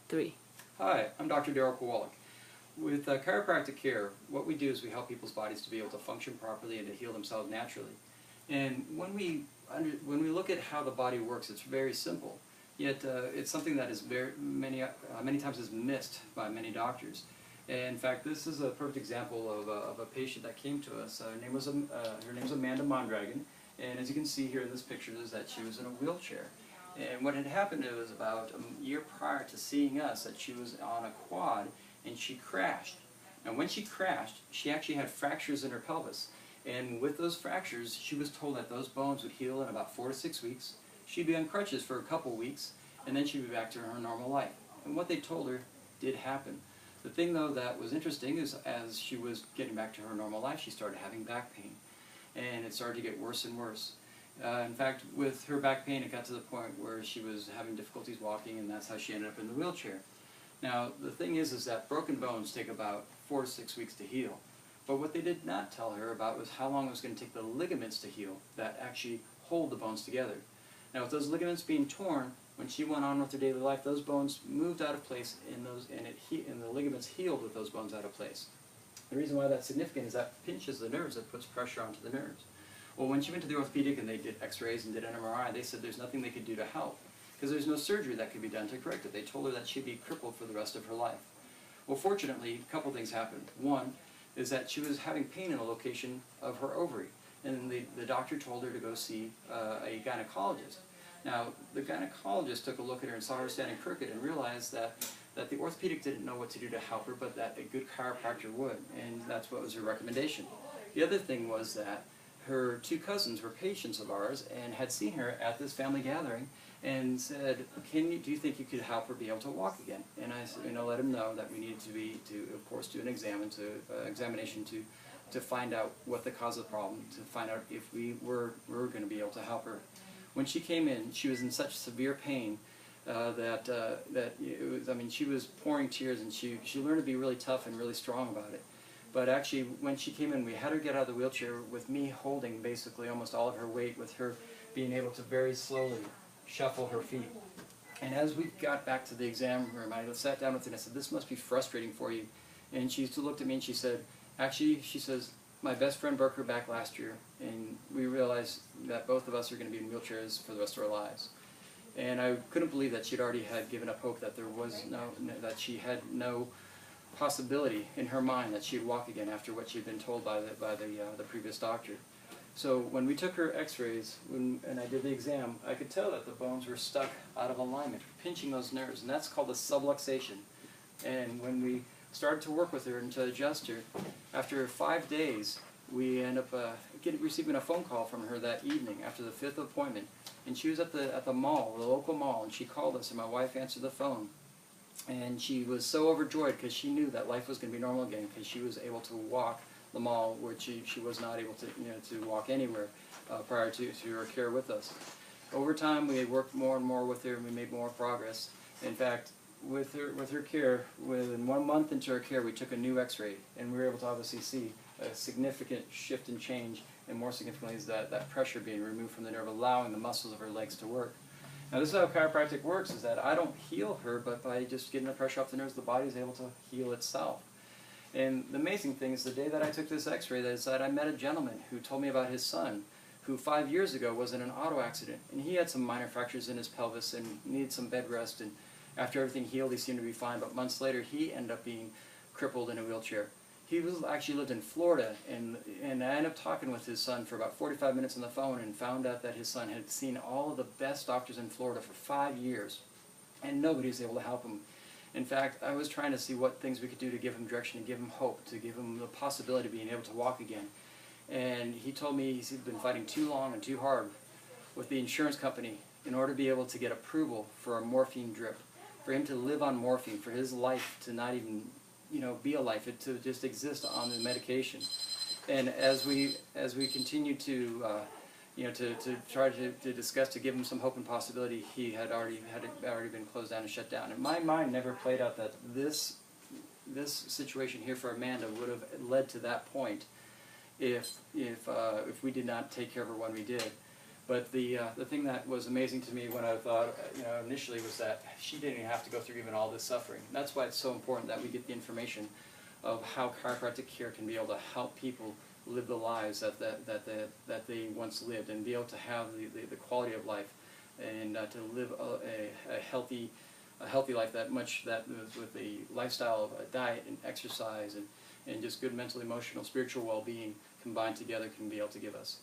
3. Hi, I'm Dr. Daryl Kowalik. With chiropractic care, what we do is we help people's bodies to be able to function properly and to heal themselves naturally. And when we look at how the body works, it's very simple. Yet it's something that is many times is missed by many doctors. And in fact, this is a perfect example of a patient that came to us. Her name was Amanda Mondragon, and as you can see here in this picture, is that she was in a wheelchair. And what had happened, it was about a year prior to seeing us that she was on a quad and she crashed. And when she crashed, she actually had fractures in her pelvis. And with those fractures, she was told that those bones would heal in about 4 to 6 weeks. She'd be on crutches for a couple weeks, and then she'd be back to her normal life. And what they told her did happen. The thing, though, that was interesting is as she was getting back to her normal life, she started having back pain. And it started to get worse and worse. In fact, with her back pain, it got to the point where she was having difficulties walking, and that's how she ended up in the wheelchair. Now, the thing is that broken bones take about 4 to 6 weeks to heal. But what they did not tell her about was how long it was going to take the ligaments to heal that actually hold the bones together. Now, with those ligaments being torn, when she went on with her daily life, those bones moved out of place, and the ligaments healed with those bones out of place. The reason why that's significant is that pinches the nerves, that puts pressure onto the nerves. Well, when she went to the orthopedic and they did x-rays and did an MRI, they said there's nothing they could do to help because there's no surgery that could be done to correct it. They told her that she'd be crippled for the rest of her life. Well, fortunately, a couple things happened. One is that she was having pain in the location of her ovary, and the doctor told her to go see a gynecologist. Now, the gynecologist took a look at her and saw her standing crooked and realized that the orthopedic didn't know what to do to help her, but that a good chiropractor would, and that's what was her recommendation. The other thing was that her 2 cousins were patients of ours and had seen her at this family gathering and said, do you think you could help her be able to walk again? And I let him know that we needed to of course, do an examination to find out what the cause of the problem, to find out if we were going to be able to help her. When she came in, she was in such severe pain she was pouring tears, and she learned to be really tough and really strong about it. But actually, when she came in, we had her get out of the wheelchair with me holding basically almost all of her weight, with her being able to very slowly shuffle her feet. And as we got back to the exam room, I sat down with her and I said, "This must be frustrating for you." And she looked at me and she said, "Actually," she says, "my best friend broke her back last year, and we realized that both of us are going to be in wheelchairs for the rest of our lives." And I couldn't believe that she'd already had given up hope, that that she had no possibility in her mind that she'd walk again after what she'd been told by the previous doctor. So when we took her x-rays and I did the exam, I could tell that the bones were stuck out of alignment, pinching those nerves, and that's called a subluxation. And when we started to work with her and to adjust her, after 5 days, we ended up receiving a phone call from her that evening after the 5th appointment, and she was at the mall, the local mall, and she called us, and my wife answered the phone. And she was so overjoyed because she knew that life was going to be normal again, because she was able to walk the mall, where she was not able to walk anywhere prior to her care with us. Over time, we had worked more and more with her, and we made more progress. In fact, with her care, within 1 month into her care, we took a new x-ray, and we were able to obviously see a significant shift and change, and more significantly is that pressure being removed from the nerve, allowing the muscles of her legs to work. Now, this is how chiropractic works, is that I don't heal her, but by just getting the pressure off the nerves, the body is able to heal itself. And the amazing thing is, the day that I took this x-ray, that I met a gentleman who told me about his son, who 5 years ago was in an auto accident, and he had some minor fractures in his pelvis and needed some bed rest, and after everything healed, he seemed to be fine, but months later, he ended up being crippled in a wheelchair. He actually lived in Florida, and I ended up talking with his son for about 45 minutes on the phone and found out that his son had seen all of the best doctors in Florida for 5 years, and nobody was able to help him. In fact, I was trying to see what things we could do to give him direction, to give him hope, to give him the possibility of being able to walk again. And he told me he'd been fighting too long and too hard with the insurance company in order to be able to get approval for a morphine drip, for him to live on morphine, for his life to not even be a life, to just exist on the medication. And as we continue to try to discuss, to give him some hope and possibility, he had already been closed down and shut down. And my mind never played out that this situation here for Amanda would have led to that point if we did not take care of her when we did. But the thing that was amazing to me when I thought, initially was that she didn't even have to go through even all this suffering. And that's why it's so important that we get the information of how chiropractic care can be able to help people live the lives that they once lived, and be able to have the quality of life, and to live a healthy life that with a lifestyle of a diet and exercise and just good mental, emotional, spiritual well-being combined together can be able to give us.